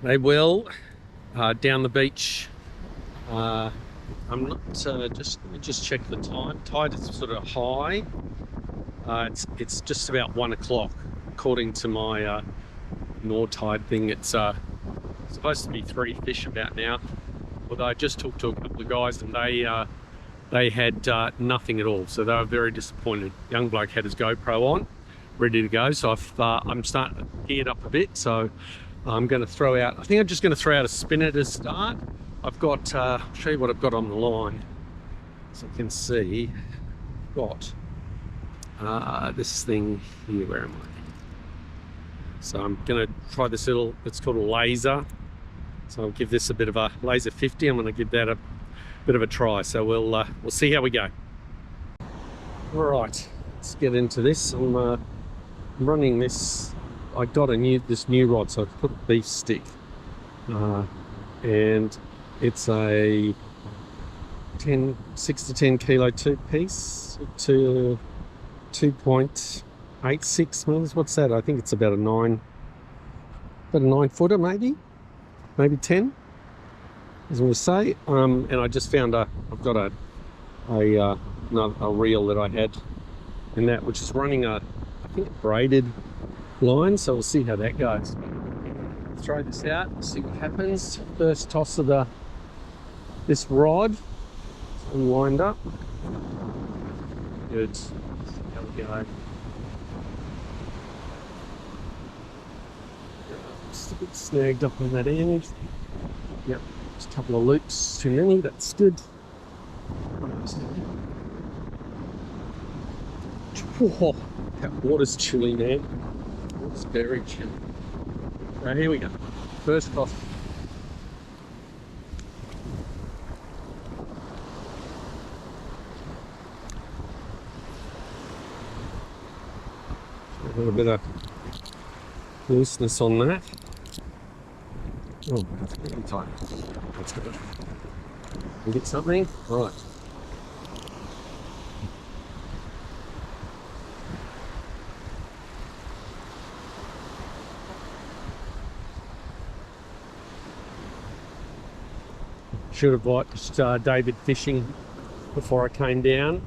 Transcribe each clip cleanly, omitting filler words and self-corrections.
They will. Down the beach. I'm not let me just check the time. Tide is sort of high. It's just about 1 o'clock according to my Nord tide thing. It's supposed to be 3 fish about now. Although I just talked to a couple of guys and they had nothing at all, so they were very disappointed. Young bloke had his GoPro on, ready to go. So I'm starting to gear it up a bit. So I'm going to throw out. I think I'm just going to throw out a spinner to start. I've got. I'll show you what I've got on the line, so you can see. I've got this thing here. Where am I? So I'm going to try this little. It's called a laser. So I'll give this a bit of a laser 50. I'm going to give that a bit of a try. So we'll see how we go. All right, let's get into this. I'm running this. I got this new rod, so I put a beef stick, and it's a 6 to 10 kilo two-piece to 2.86 mils. What's that? I think it's about a 9 footer, maybe 10. As I was say, and I just found I've got a reel that I had in that, which is running I think a braided line, so we'll see how that goes. Throw this out, see what happens. First toss of this rod, it's all lined up. Good. See how we go. Just a bit snagged up on that end. Yep, just a couple of loops too many. That's good. Oh, that water's chilly, man. It's very chilly. Right, here we go. First toss. A little bit of looseness on that. Oh, that's pretty tight. That's good. We get something? Right. Should have watched David fishing before I came down.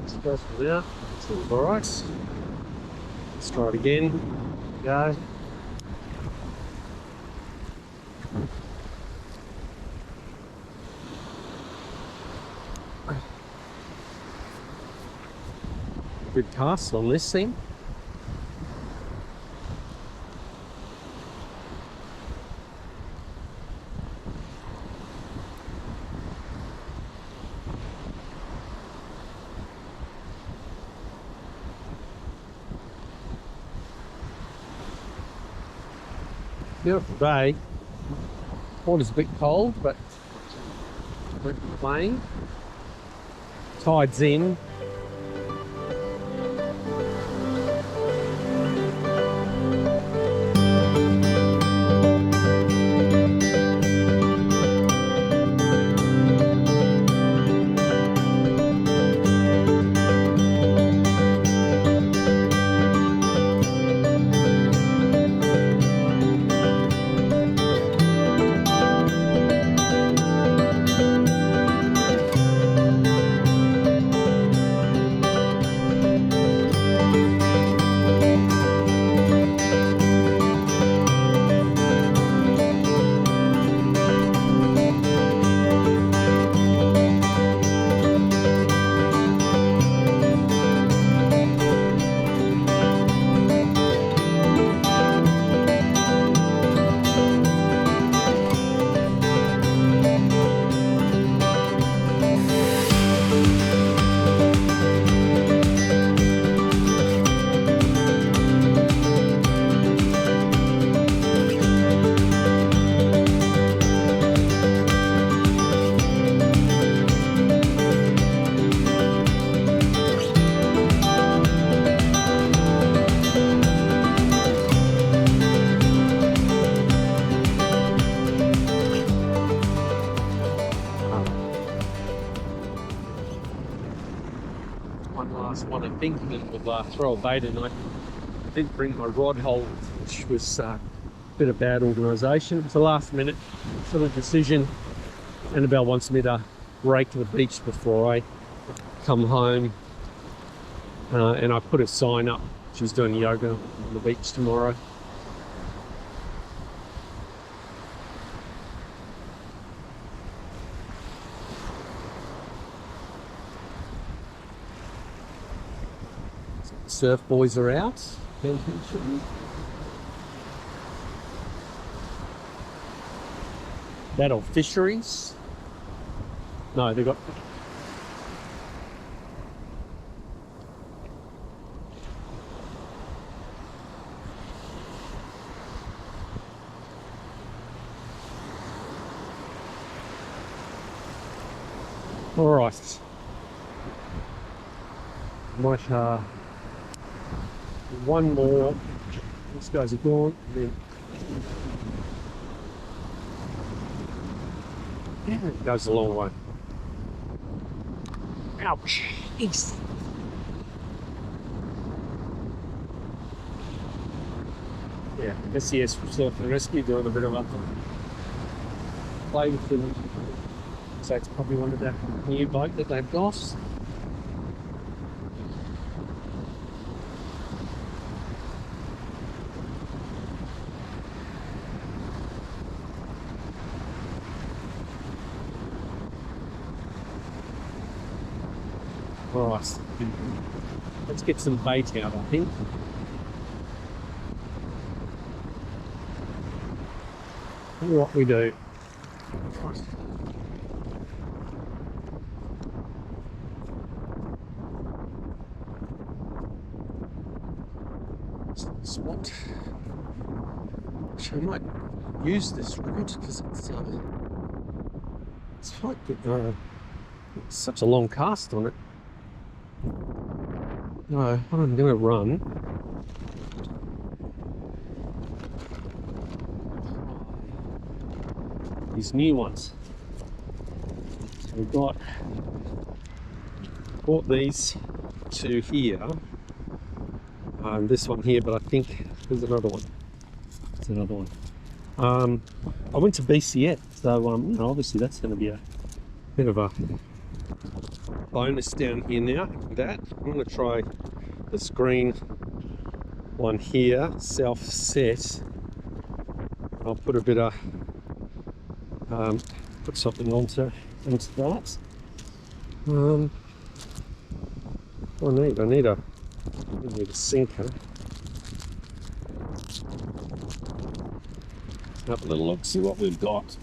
Let's go for that. It's all right. Let's try it again. Go. Good cast on this thing. Beautiful day. Water's a bit cold, but we're playing. Tide's in. one last one, I think, and then we'll throw a bait in. I didn't bring my rod hold, which was a bit of bad organisation. It was a last minute sort of decision. Annabelle wants me to rake the beach before I come home, and I put a sign up. She's doing yoga on the beach tomorrow. Surf boys are out. That or fisheries? No, they got. All right. Might one more. These guys are gone. Then yeah, it goes a long way. Ouch! East. Yeah, SES Surf and Rescue doing a bit of a play with them. So it's probably one of the new boat that they've got. Right, let's get some bait out, I think. What we do. Spot. Actually, I might use this rod because it's quite good. It's such a long cast on it. No, what I'm going to run. These new ones. So we've bought these two here. This one here, but I think there's another one. There's another one. I went to BCF, so you know, obviously that's going to be a bit of a bonus down here now. That I'm going to try this green one here, self-set. I'll put a bit of put something onto that. I need a sinker. Have a little look, see what we've got.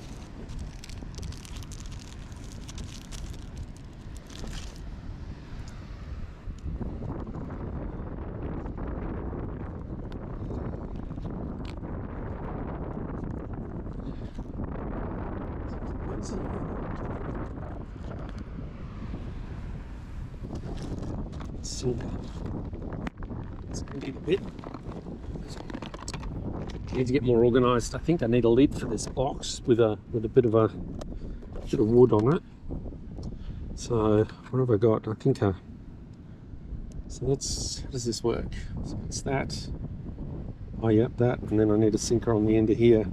Need to get more organised. I think I need a lid for this box with a bit of wood on it. So what have I got? I think so that's, how does this work? So it's that. Oh yep, that, and then I need a sinker on the end of here.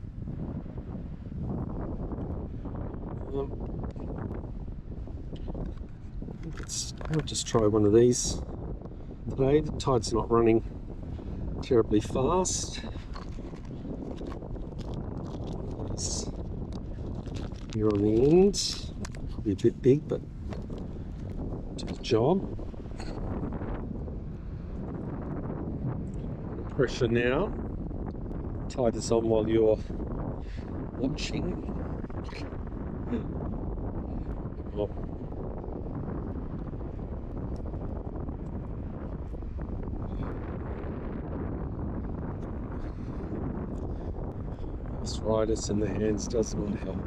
I'll just try one of these today. The tide's not running terribly fast. Here on the end, probably a bit big, but do the job. Pressure now. Tie this on while you're watching. Oh. Arthritis in the hands does not help.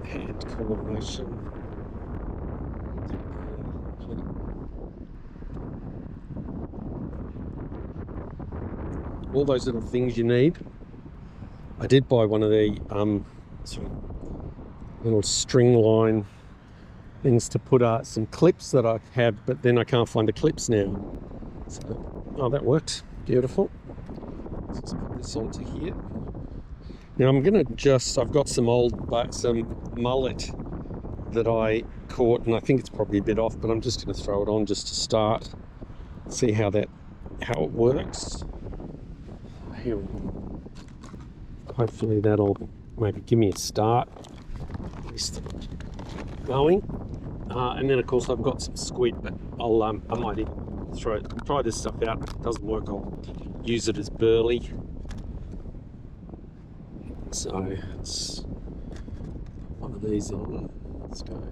Hand coordination. All those little things you need. I did buy one of the sort of little string line things to put some clips that I have, but then I can't find the clips now. So, oh, that worked. Beautiful. Let's just put this onto here. Now I'm gonna I've got some mullet that I caught, and I think it's probably a bit off, but I'm just gonna throw it on just to start, see how it works. Here, hopefully that'll maybe give me a start, at least going. And then of course I've got some squid, but I might even try this stuff out. If it doesn't work, I'll use it as burley. So it's one of these on. Let's go.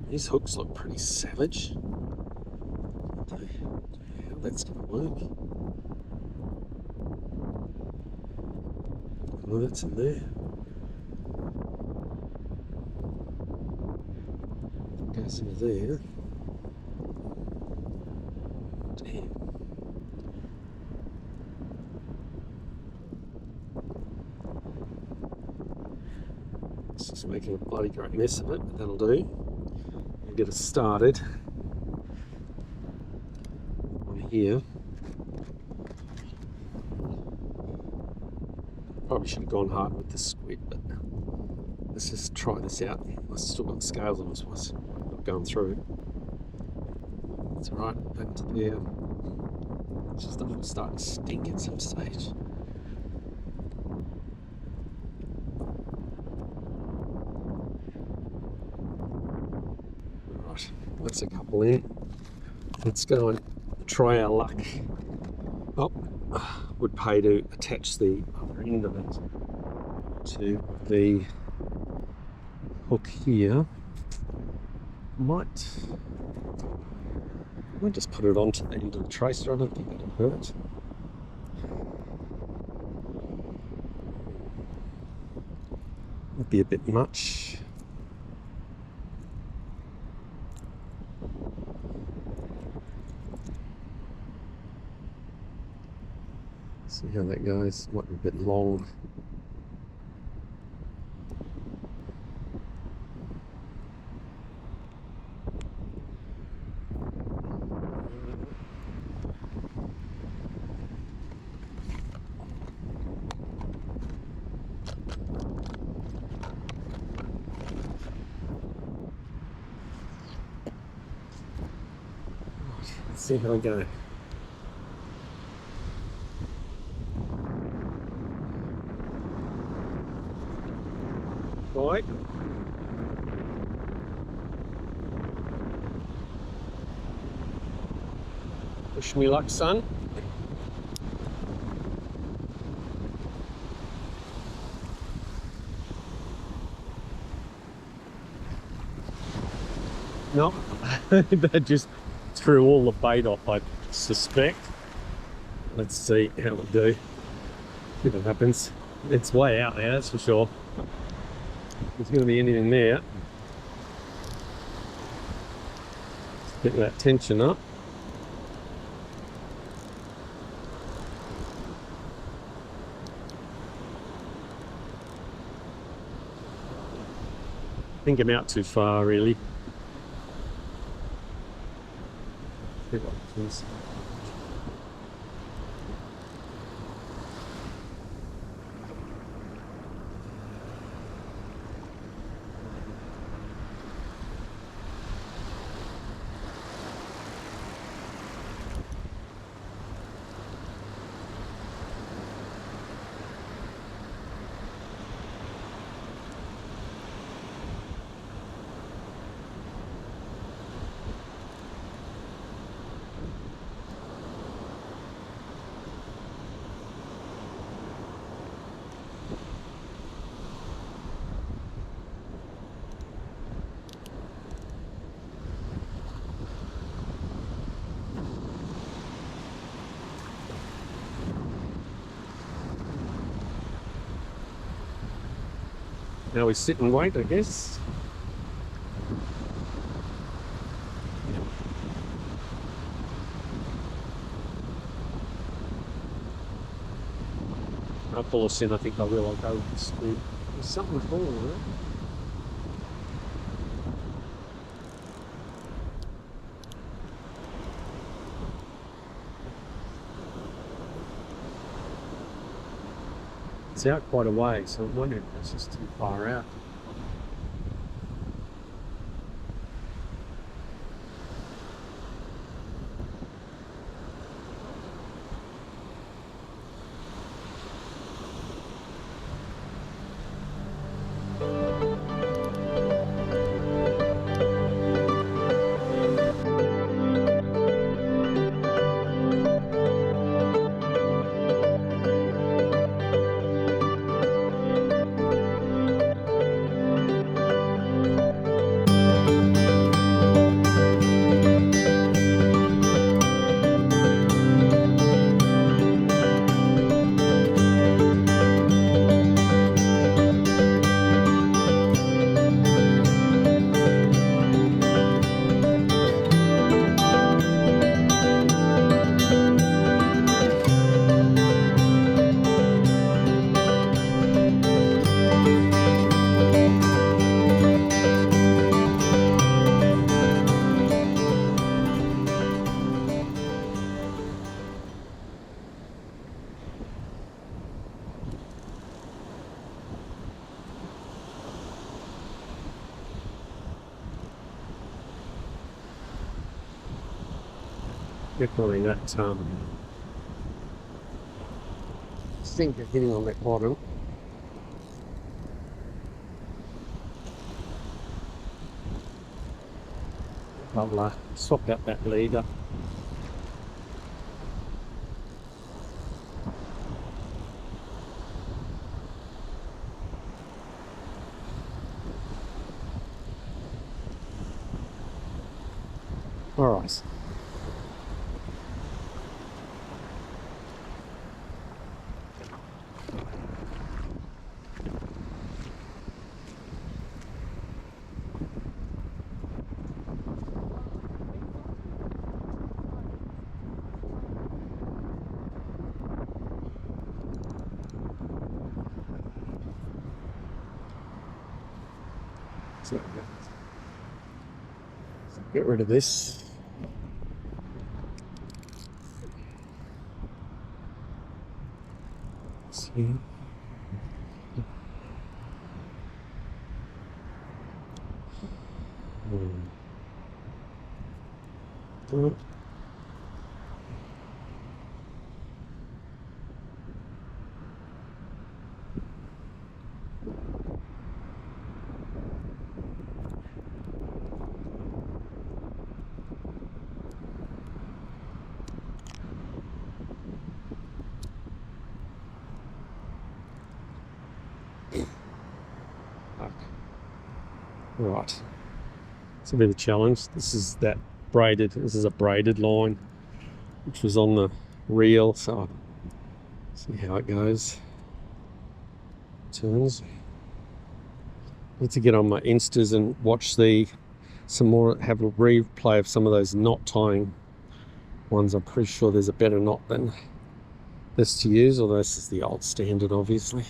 These hooks look pretty savage. I don't know how that's going to work. Oh, that's in there. Goes into there. Damn. It's just making a bloody great mess of it, but that'll do. We'll get it started on here. Probably should have gone hard with the squid, but let's just try this out. I've still got the scales on this one, not going through. It's alright, back to there. It's just that it'll start to stink at some stage. Right, that's a couple in. Let's go and try our luck. Oh, would pay to attach the other end of it to the hook here. Might just put it onto the end of the tracer. I don't think that'll hurt. Might be a bit much. See how that goes. Might be a bit long. Let's see how I go. Right. Wish me luck, son. No, that just threw all the bait off, I suspect. Let's see how we do. If it happens. It's way out there, that's for sure. There's going to be anything there. Get that tension up. I think I'm out too far, really. See what happens. Now we sit and wait, I guess. I'll pull us in, I think I will. I'll go with the squid. There's something falling there. it's out quite a way, so I'm wondering if it's just too far out. Definitely that stinker hitting on that bottom. I'll swap out that leader. All right. So get rid of this. See. Right, it's a bit of a challenge. This is a braided line, which was on the reel, so I'll see how it goes. Turns. Need to get on my Instas and watch some more, have a replay of some of those knot tying ones. I'm pretty sure there's a better knot than this to use, although this is the old standard, obviously.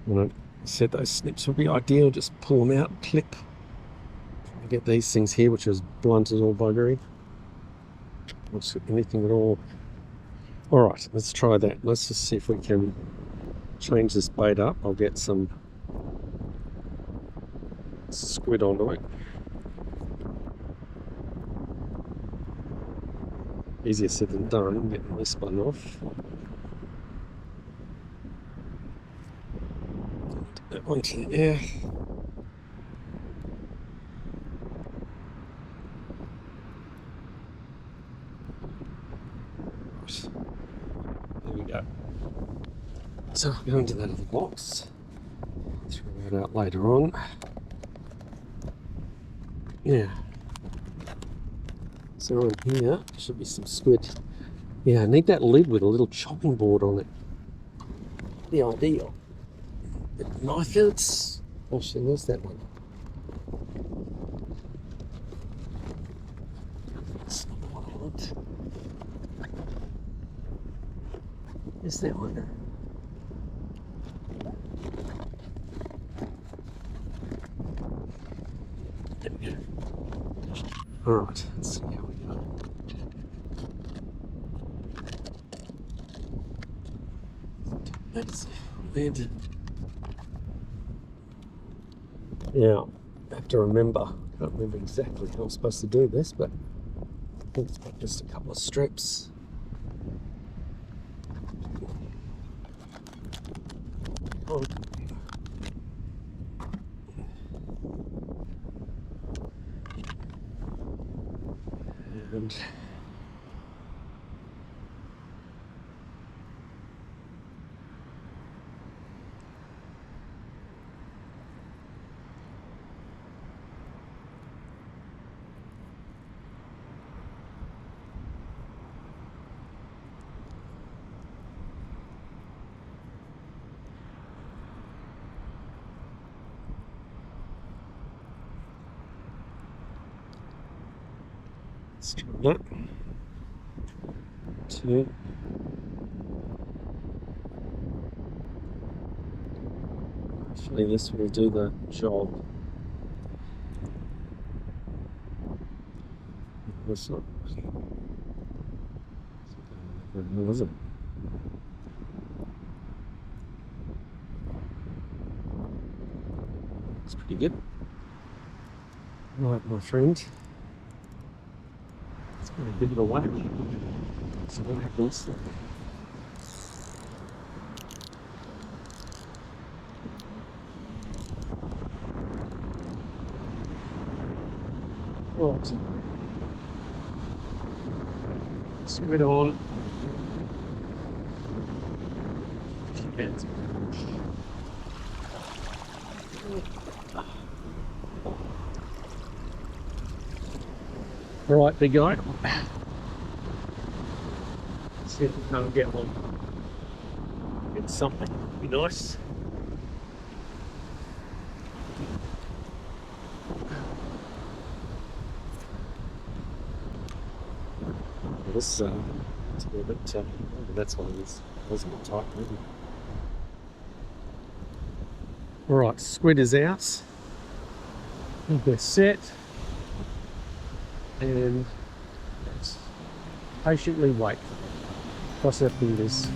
When I said those snips would be ideal, just pull them out, clip. Try to get these things here, which is blunt as all buggery. Not anything at all. All right, let's try that. Let's just see if we can change this bait up. I'll get some squid onto it. Easier said than done, getting this one off. That one to the air. There we go. So I'll go into that other box. Throw that out later on. Yeah. So on here should be some squid. Yeah, I need that lid with a little chopping board on it. The ideal. Knife ends. Actually, where's that one? That's not the one I want. Where's that one? There we go. Alright, let's see how we go. That's landed. Now, I have to remember, I can't remember exactly how I'm supposed to do this, but I think it's got just a couple of strips. Oh. And let's try that. 2. Hopefully this will do the job. It's not. Was it? It's pretty good. Right, my friend. It's got a bit of a whack. So what happens? Right. Squid on. Right, big guy. See if we can't get one. Get something. Be nice. This it's a little bit. That's what it is. It was a bit tight, maybe. All right, squid is out. They're set, and let's patiently wait. Cross our fingers.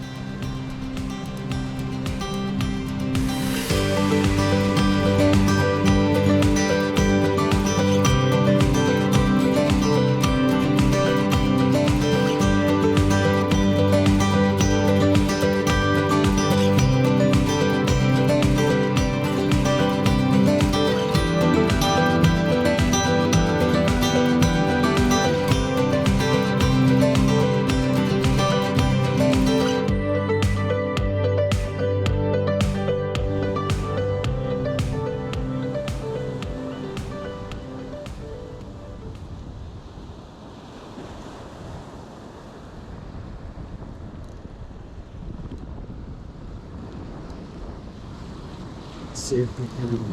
See if we can.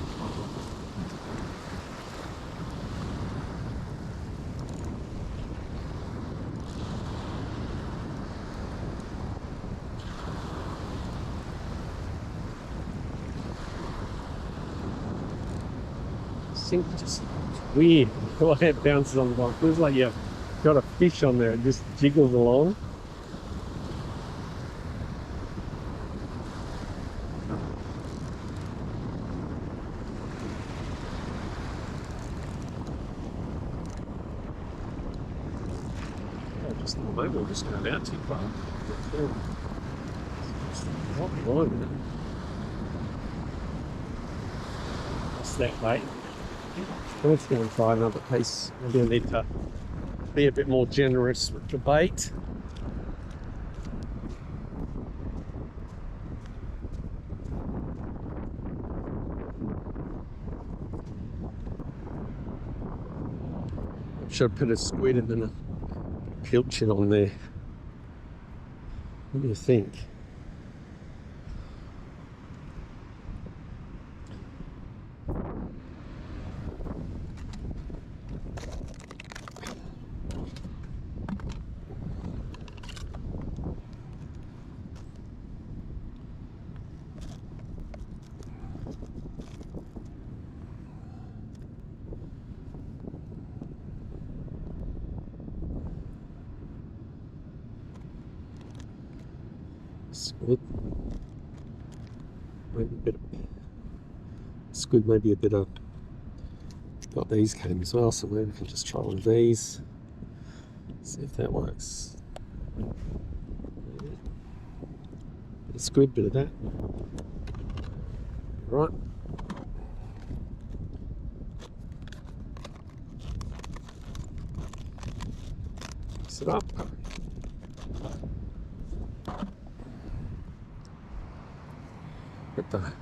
Sink just weird the way it bounces on the bottom. Feels like you've got a fish on there, it just jiggles along. Maybe we're just going out too far. That's that bait. Let's go and try another piece. Maybe I need to be a bit more generous with the bait. Should have put a squid and then a pilchard on there. What do you think? Squid. Maybe a bit of squid, maybe a bit of. Got these came as well, so maybe we can just try one of these. See if that works. Bit of squid, bit of that. Right. Mix it up. Get the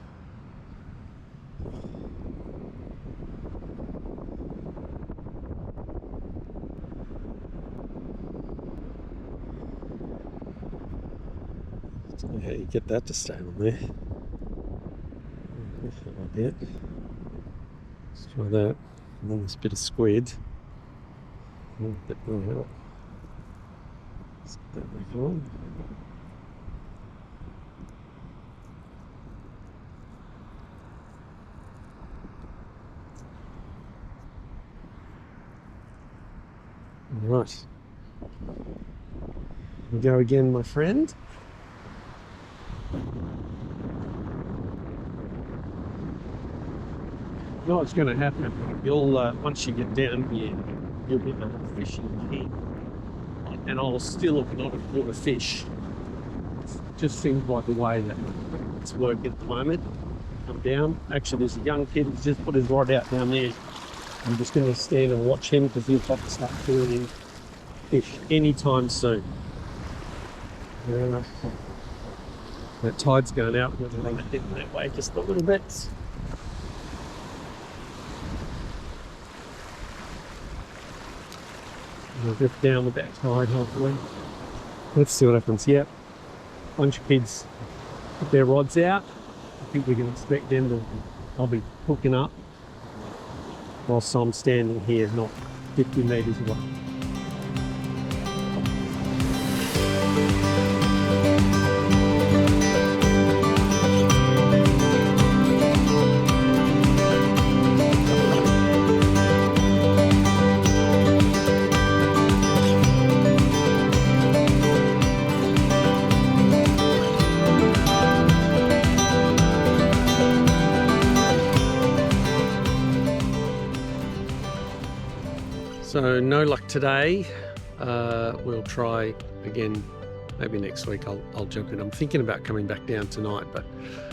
don't know how you get that to stay on there. Like that. Let's try that. And then this bit of squid. A bit more help. Let's put that back on. Right. Here we go again, my friend. You know what's going to happen? You'll once you get down here, you'll get another fish in here, and I'll still have not have caught a fish. It just seems like the way that it's working at the moment. Come down. Actually, there's a young kid who's just put his rod out down there. I'm just going to stand and watch him because he'll have to start pulling in fish anytime soon. That tide's going out. We're going to let it that way just a little bit. We'll drift down with that tide, hopefully. Let's see what happens. Yep, bunch of kids put their rods out. I think we can expect them to. I'll be hooking up whilst I'm standing here, not 50 metres away. So no luck today. We'll try again maybe next week. I'll jump in. I'm thinking about coming back down tonight, but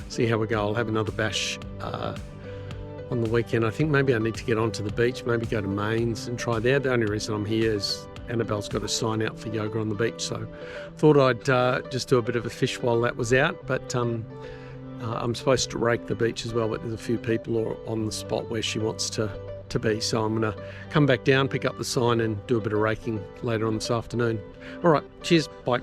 see how we go. I'll have another bash on the weekend. I think maybe I need to get onto the beach, maybe go to Maine's and try there. The only reason I'm here is Annabelle's got a sign out for yoga on the beach, so thought I'd just do a bit of a fish while that was out. But I'm supposed to rake the beach as well, but there's a few people on the spot where she wants to be, so I'm going to come back down, pick up the sign and do a bit of raking later on this afternoon. All right, cheers, bye.